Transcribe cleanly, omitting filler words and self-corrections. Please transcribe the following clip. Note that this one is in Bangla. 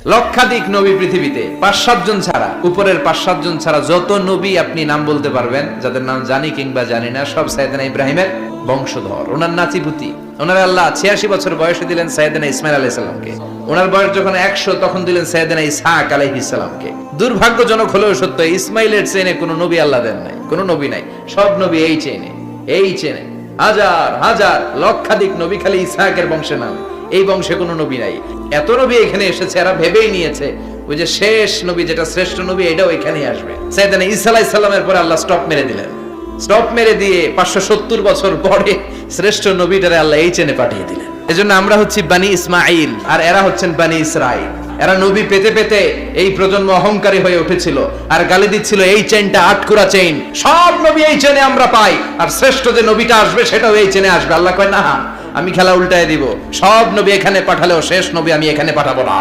লক্ষাধিক নবী পৃথিবীতে 5-7 জন ছাড়া, উপরের 5-7 জন ছাড়া যত নবী আপনি নাম বলতে পারবেন, যাদের নাম জানি কিংবা জানি না, সব সাইয়েদনা ইব্রাহিমের বংশধর। ওনার নাতিপুতি। ওনার আল্লাহ 86 বছর বয়সে দিলেন সাইয়েদনা ইসমাইল আলাইহিস সালামকে। ওনার বয়স যখন 100 তখন দিলেন সাইয়েদনা ইসহাক আলাইহিস সালামকে। দুর্ভাগ্যজনক হলেও সত্য, ইসমাইলের চেনে কোনো নবী আল্লাহ দেন নাই, কোনো নবী নাই। সব নবী এই চেনে হাজার হাজার লক্ষাধিক নবী খালি ইসহাকের বংশে নাম, এই বংশে কোনো নবী নাই। এত নবী এখানে এসেছে, এরা ভেবেই নিয়েছে ওই যে শেষ নবী, যেটা শ্রেষ্ঠ নবী, এটাও এখানেই আসবে। সাইয়েদনা ঈসা আলাইহিস সালামের পরে আল্লাহ স্টপ মেরে দিলেন। স্টপ মেরে দিয়ে 570 বছর পরে শ্রেষ্ঠ নবীটারে আল্লাহ এই চেনে পাঠিয়ে দিলেন। এজন্য আমরা হচ্ছি বানি ইসমাঈল, আর এরা হচ্ছেন বানি ইসরাঈল। এরা নবী পেতে পেতে এই প্রজন্ম অহংকারী হয়ে উঠেছিল আর গালি দিচ্ছিল এই চেইনটা আটকুরা চেইন, সব নবী এই চেনে আমরা পাই, আর শ্রেষ্ঠ যে নবীটা আসবে সেটাও এই চেনে আসবে। আল্লাহ কয় না, আমি খেলা উল্টায় দিব, সব নবী এখানে পাঠালেও শেষ নবী আমি এখানে পাঠাবো না।